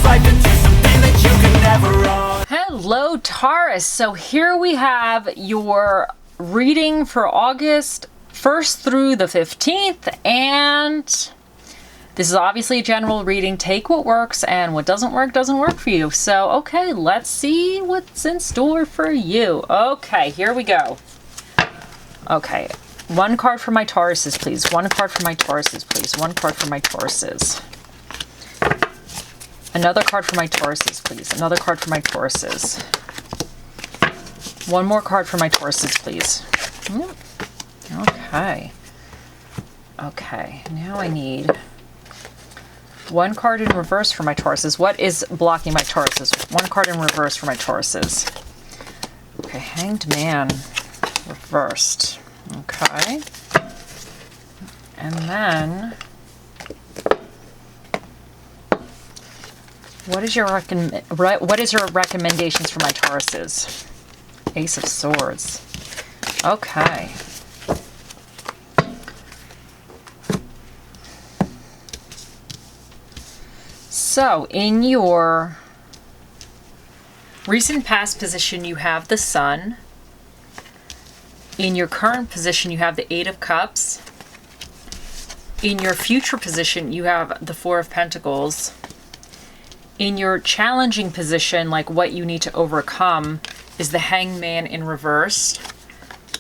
life into something that you can never run. Hello, Taurus. So here we have your reading for August 1st through the 15th, and this is obviously a general reading. Take what works, and what doesn't work for you. So, okay, let's see what's in store for you. Okay, here we go. Okay, one card for my Tauruses, please. One card for my Tauruses, please. One card for my Tauruses. Another card for my Tauruses, please. Another card for my Tauruses. One more card for my Tauruses, please. Okay. Okay, now I need one card in reverse for my Tauruses. What is blocking my Tauruses? One card in reverse for my Tauruses. Okay, Hanged Man reversed. Okay. And then what is your recommendations for my Tauruses? Ace of Swords. Okay. So, in your recent past position, you have the Sun. In your current position, you have the Eight of Cups. In your future position, you have the Four of Pentacles. In your challenging position, like what you need to overcome, is the Hanged Man in reverse.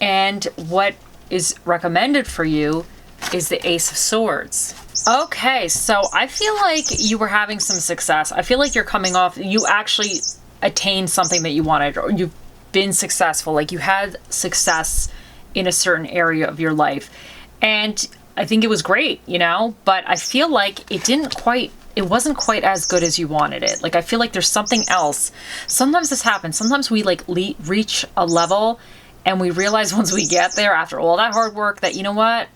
And what is recommended for you is the Ace of Swords. Okay, so I feel like you were having some success. I feel like you're coming off, you actually attained something that you wanted, or you've been successful. Like you had success in a certain area of your life. And I think it was great, you know, but I feel like it wasn't quite as good as you wanted it. Like I feel like there's something else. Sometimes this happens. Sometimes we like reach a level and we realize once we get there after all that hard work that, you know what,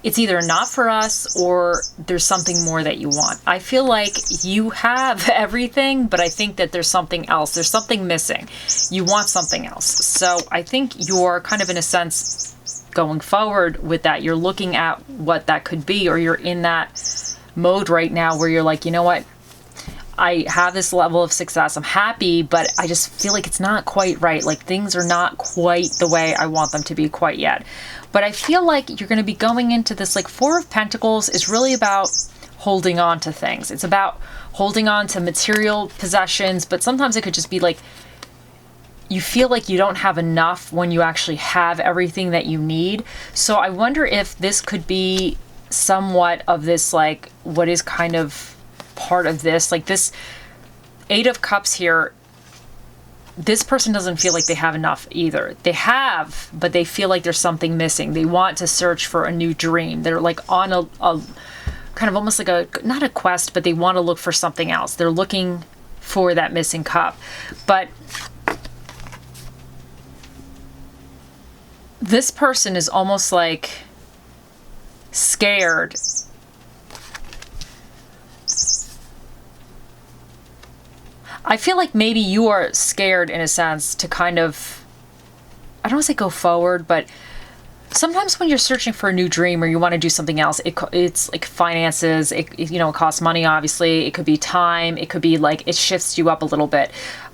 it's either not for us or there's something more that you want. I feel like you have everything, but I think that there's something else. There's something missing. You want something else. So I think you're kind of in a sense going forward with that. You're looking at what that could be, or you're in that mode right now where you're like, you know what? I have this level of success. I'm happy, but I just feel like it's not quite right. Like things are not quite the way I want them to be quite yet. But I feel like you're going to be going into this, like Four of Pentacles is really about holding on to things. It's about holding on to material possessions, but sometimes it could just be like you feel like you don't have enough when you actually have everything that you need. So I wonder if this could be somewhat of this, like what is kind of part of this, like this Eight of Cups here, this person doesn't feel like they have enough either. They have, but they feel like there's something missing. They want to search for a new dream. They're like on a kind of almost like a, not a quest, but they want to look for something else. They're looking for that missing cup. But this person is almost like scared. I feel like maybe you are scared in a sense to kind of, I don't want to say go forward, but sometimes when you're searching for a new dream or you want to do something else, it's like finances, it costs money, obviously. It could be time. It could be like it shifts you up a little bit.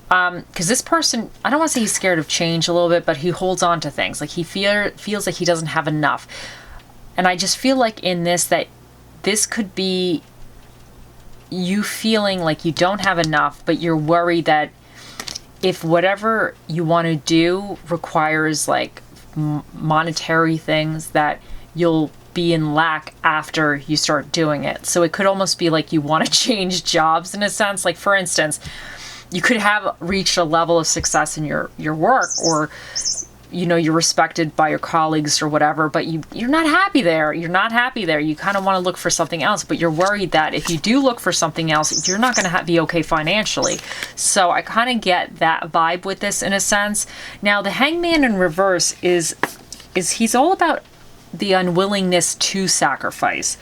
Because this person, I don't want to say he's scared of change a little bit, but he holds on to things. Like he feels like he doesn't have enough. And I just feel like in this, that this could be you feeling like you don't have enough, but you're worried that if whatever you want to do requires like monetary things, that you'll be in lack after you start doing it. So it could almost be like you want to change jobs in a sense. Like for instance, you could have reached a level of success in your work, or you're respected by your colleagues or whatever, but you're not happy there. You're not happy there. You kind of want to look for something else, but you're worried that if you do look for something else, you're not going to be okay financially. So I kind of get that vibe with this in a sense. Now, the Hangman in reverse is he's all about the unwillingness to sacrifice.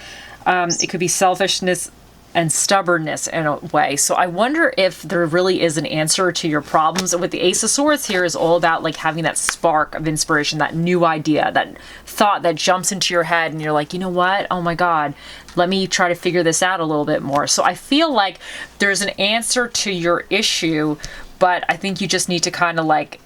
It could be selfishness and stubbornness in a way. So I wonder if there really is an answer to your problems. With the Ace of Swords here is all about like having that spark of inspiration, that new idea, that thought that jumps into your head and you're like, you know what? Oh my God, let me try to figure this out a little bit more. So I feel like there's an answer to your issue, but I think you just need to kind of like,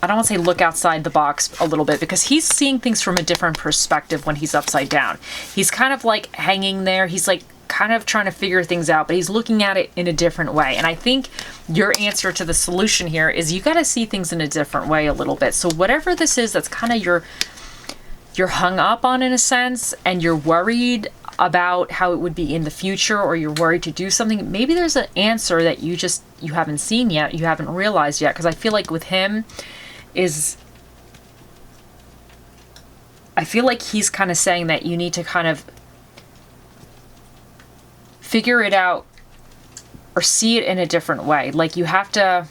I don't want to say look outside the box a little bit, because he's seeing things from a different perspective when he's upside down. He's kind of like hanging there. He's like kind of trying to figure things out, but he's looking at it in a different way. And I think your answer to the solution here is you got to see things in a different way a little bit. So whatever this is that's kind of you're hung up on in a sense, and you're worried about how it would be in the future, or you're worried to do something, maybe there's an answer that you haven't seen yet, you haven't realized yet. Because I feel like with him I feel like he's kind of saying that you need to kind of figure it out or see it in a different way. Like you have to,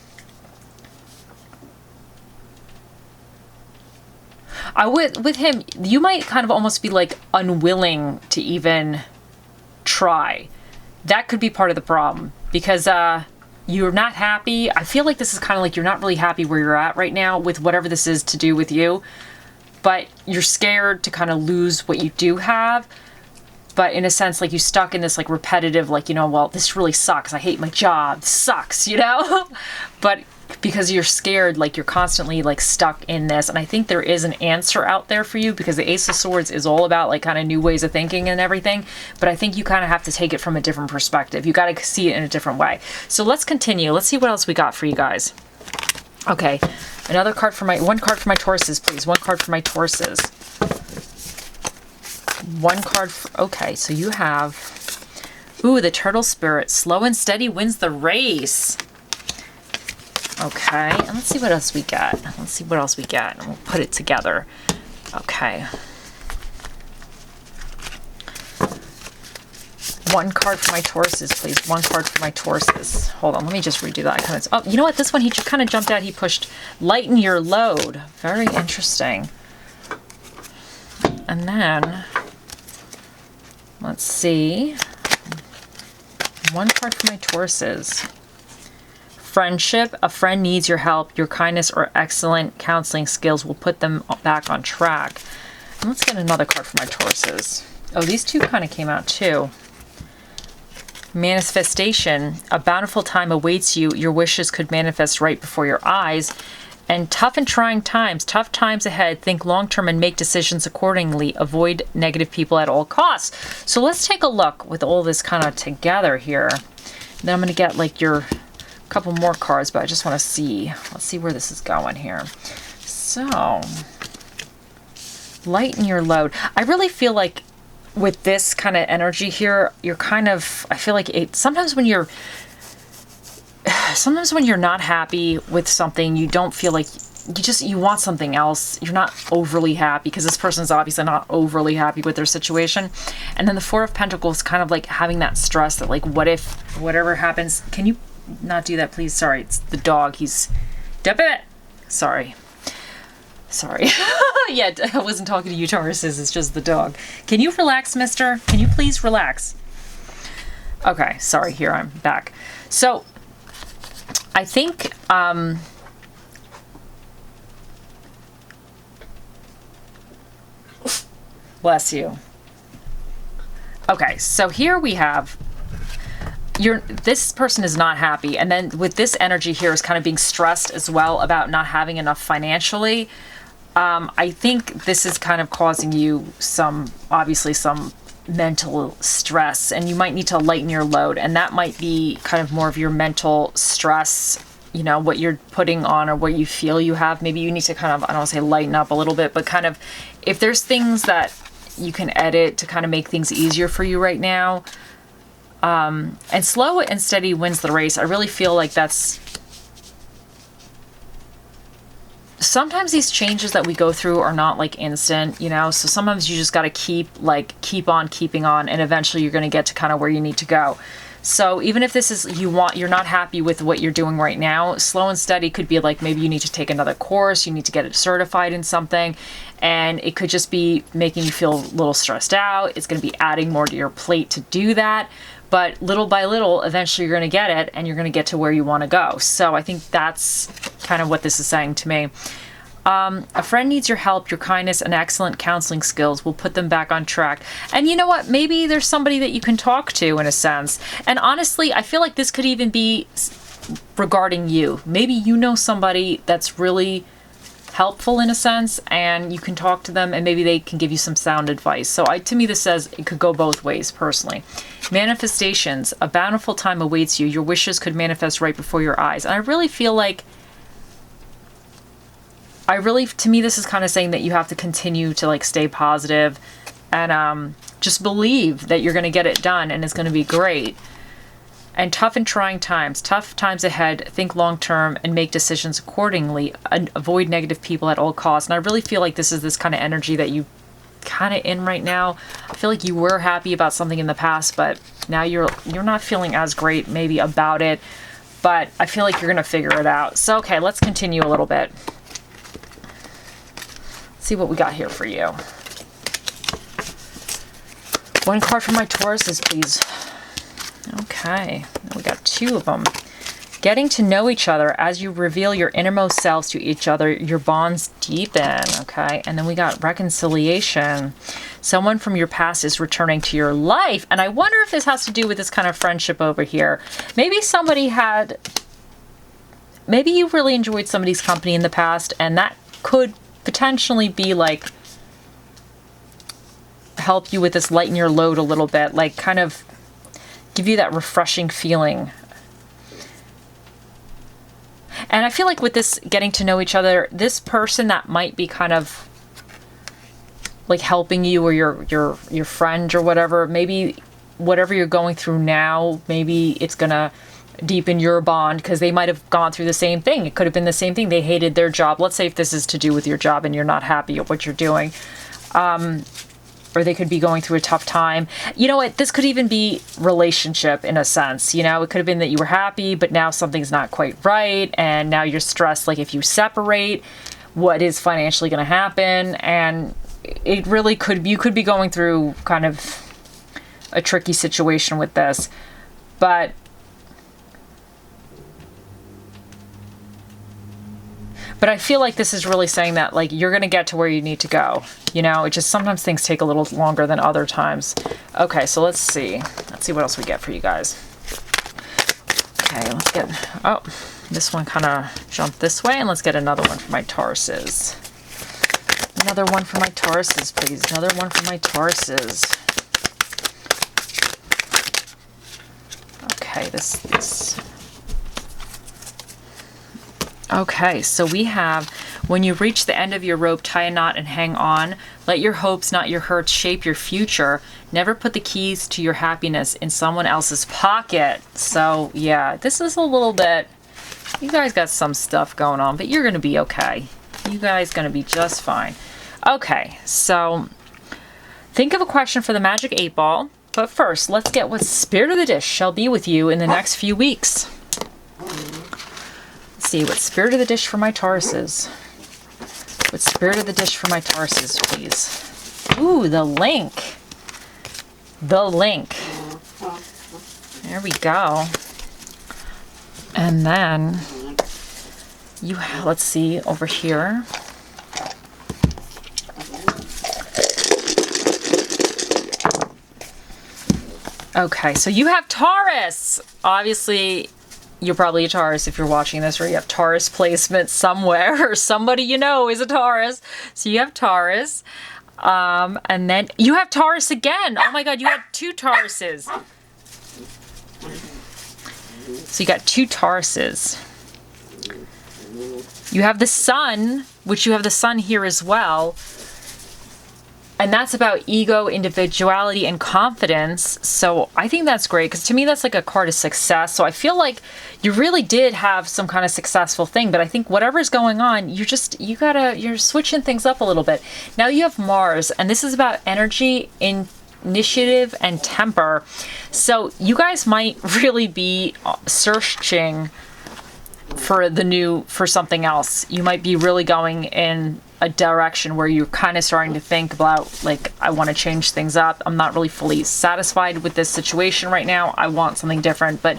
with him, you might kind of almost be like unwilling to even try. That could be part of the problem, because you're not happy. I feel like this is kind of like you're not really happy where you're at right now with whatever this is to do with you, but you're scared to kind of lose what you do have. But in a sense, like you stuck in this like repetitive, like, you know, well, this really sucks. I hate my job. This sucks, you know? But because you're scared, like you're constantly like stuck in this. And I think there is an answer out there for you, because the Ace of Swords is all about like kind of new ways of thinking and everything. But I think you kind of have to take it from a different perspective. You got to see it in a different way. So let's continue. Let's see what else we got for you guys. Okay. One card for my Tauruses, please. One card for my Tauruses. One card for, okay, so you have, ooh, the Turtle Spirit. Slow and steady wins the race. Okay, and let's see what else we got. Let's see what else we got, and we'll put it together. Okay. One card for my Tauruses, please. One card for my Tauruses. Hold on, let me just redo that. Oh, you know what? This one, he just kind of jumped out. He pushed lighten your load. Very interesting. And then, let's see. One card for my Tauruses. Friendship. A friend needs your help. Your kindness or excellent counseling skills will put them back on track. And let's get another card for my Tauruses. Oh, these two kind of came out too. Manifestation. A bountiful time awaits you. Your wishes could manifest right before your eyes. And tough and trying times. Tough times ahead. Think long-term and make decisions accordingly. Avoid negative people at all costs. So let's take a look with all this kind of together here. Then I'm going to get like your couple more cards, but I just want to see. Let's see where this is going here. So, lighten your load. I really feel like with this kind of energy here, you're kind of, I feel like sometimes when you're not happy with something, you don't feel like you want something else. You're not overly happy, because this person's obviously not overly happy with their situation. And then the Four of Pentacles kind of like having that stress that like, what if whatever happens, can you not do that, please? Sorry, it's the dog. He's sorry. Yeah, I wasn't talking to you, Tauruses. It's just the dog. Can you relax, mister? Can you please relax? Okay, sorry. Here, I'm back. So, I think, bless you. Okay, so here we have, this person is not happy, and then with this energy here is kind of being stressed as well about not having enough financially. I think this is kind of causing you obviously some mental stress, and you might need to lighten your load, and that might be kind of more of your mental stress, you know, what you're putting on or what you feel you have. Maybe you need to kind of, I don't want to say lighten up a little bit, but kind of, if there's things that you can edit to kind of make things easier for you right now. And slow and steady wins the race. I really feel like that's, sometimes these changes that we go through are not like instant, you know, so sometimes you just got to keep on keeping on, and eventually you're going to get to kind of where you need to go. So even if this is, you're not happy with what you're doing right now, slow and steady could be like, maybe you need to take another course, you need to get it certified in something, and it could just be making you feel a little stressed out. It's going to be adding more to your plate to do that. but little by little, eventually you're going to get it and you're going to get to where you want to go. So I think that's kind of what this is saying to me. A friend needs your help. Your kindness and excellent counseling skills will put them back on track. And you know what? Maybe there's somebody that you can talk to in a sense. And honestly, I feel like this could even be regarding you. Maybe you know somebody that's really helpful in a sense, and you can talk to them and maybe they can give you some sound advice. So to me, this says it could go both ways personally. Manifestations. A bountiful time awaits you. Your wishes could manifest right before your eyes. And I really feel like to me, this is kind of saying that you have to continue to like stay positive and just believe that you're going to get it done and it's going to be great. And tough and trying times, tough times ahead, think long term and make decisions accordingly. Avoid negative people at all costs. And I really feel like this is this kind of energy that you kind of in right now. I feel like you were happy about something in the past, but now you're not feeling as great maybe about it, but I feel like you're going to figure it out. So, okay, let's continue a little bit. See what we got here for you. One card for my Tauruses, please. Okay, we got 2 of them. Getting to know each other. As you reveal your innermost selves to each other, your bonds deepen. Okay, and then we got reconciliation. Someone from your past is returning to your life. And I wonder if this has to do with this kind of friendship over here. Maybe you really enjoyed somebody's company in the past, and that could potentially be like help you with this, lighten your load a little bit, like kind of give you that refreshing feeling. And I feel like with this getting to know each other, this person that might be kind of like helping you, or your friend or whatever, maybe whatever you're going through now, maybe it's gonna deepen your bond because they might have gone through the same thing. It could have been the same thing. They hated their job. Let's say if this is to do with your job and you're not happy at what you're doing. Or they could be going through a tough time. You know what? This could even be relationship in a sense. You know, it could have been that you were happy, but now something's not quite right. And now you're stressed. Like if you separate, what is financially going to happen? And it really you could be going through kind of a tricky situation with this. But I feel like this is really saying that like you're going to get to where you need to go. You know, it just sometimes things take a little longer than other times. Okay, so let's see. Let's see what else we get for you guys. Okay, let's get, oh, this one kind of jumped this way, and let's get another one for my Tauruses. Another one for my Tauruses, please. Another one for my Tauruses. Okay, this. Okay, so we have, when you reach the end of your rope, tie a knot and hang on. Let your hopes, not your hurts, shape your future. Never put the keys to your happiness in someone else's pocket. So, yeah, this is a little bit, you guys got some stuff going on, but you're going to be okay. You guys going to be just fine. Okay, so think of a question for the Magic 8 Ball. But first, let's get what Spirit of the Dish shall be with you in the next few weeks. See what Spirit of the Dish for my Tauruses. What Spirit of the Dish for my Tauruses, please. Ooh, the link. The link. There we go. And then let's see over here. Okay, so you have Taurus. Obviously, you're probably a Taurus if you're watching this, or you have Taurus placement somewhere, or somebody you know is a Taurus. So you have Taurus. And then you have Taurus again. Oh my God, you had 2 Tauruses. So you got 2 Tauruses. You have the Sun, which you have the Sun here as well. And that's about ego, individuality, and confidence. So I think that's great, because to me that's like a card of success. So I feel like you really did have some kind of successful thing, but I think whatever's going on, you're switching things up a little bit. Now you have Mars, and this is about energy, initiative, and temper. So you guys might really be searching for something else. You might be really going in a direction where you're kind of starting to think about, like, I want to change things up. I'm not really fully satisfied with this situation right now. I want something different. But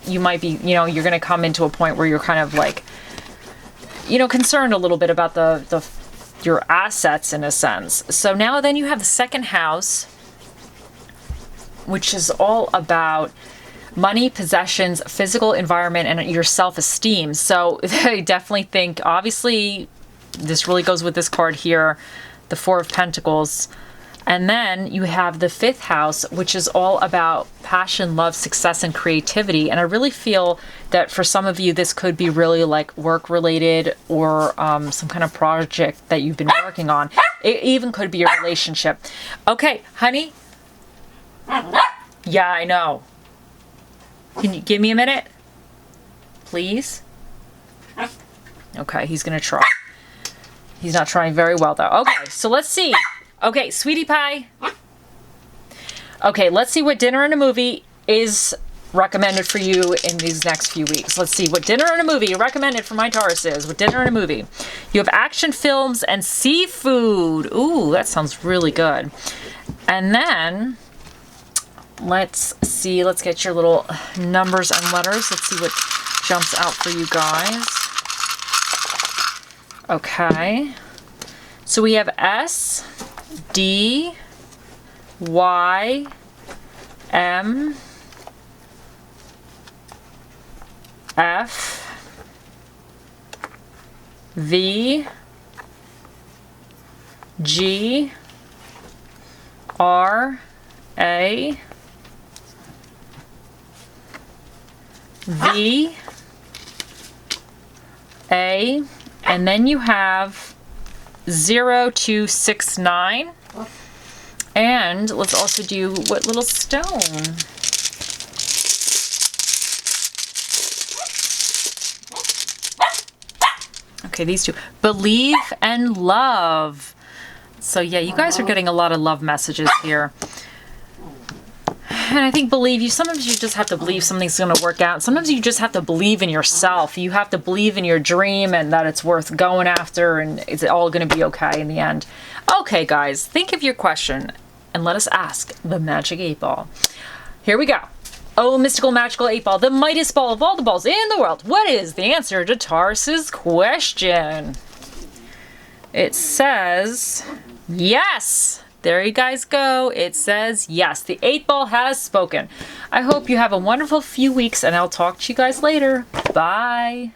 you might be, you know, you're going to come into a point where you're kind of like, you know, concerned a little bit about your assets in a sense. So now then you have the second house, which is all about money, possessions, physical environment, and your self-esteem. So I definitely think, obviously, this really goes with this card here, the Four of Pentacles. And then you have the fifth house, which is all about passion, love, success, and creativity. And I really feel that for some of you, this could be really like work-related or some kind of project that you've been working on. It even could be a relationship. Okay, honey. Yeah, I know. Can you give me a minute? Please? Okay, he's going to try. He's not trying very well, though. Okay, so let's see. Okay, sweetie pie. Okay, let's see what dinner and a movie is recommended for you in these next few weeks. Let's see what dinner and a movie recommended for my Taurus is. What dinner and a movie. You have action films and seafood. Ooh, that sounds really good. And then let's see. Let's get your little numbers and letters. Let's see what jumps out for you guys. Okay. So we have S, D, Y, M, F, V, G, R, A, V, A, and then you have 0269. And let's also do what little stone? Okay, these two. Believe and love. So yeah, you guys are getting a lot of love messages here. And I think sometimes you just have to believe something's going to work out. Sometimes you just have to believe in yourself. You have to believe in your dream and that it's worth going after and it's all going to be okay in the end. Okay, guys, think of your question and let us ask the magic 8-ball. Here we go. Oh, mystical, magical 8-ball, the mightiest ball of all the balls in the world. What is the answer to Taurus's question? It says yes. There you guys go. It says yes. The 8-ball has spoken. I hope you have a wonderful few weeks, and I'll talk to you guys later. Bye.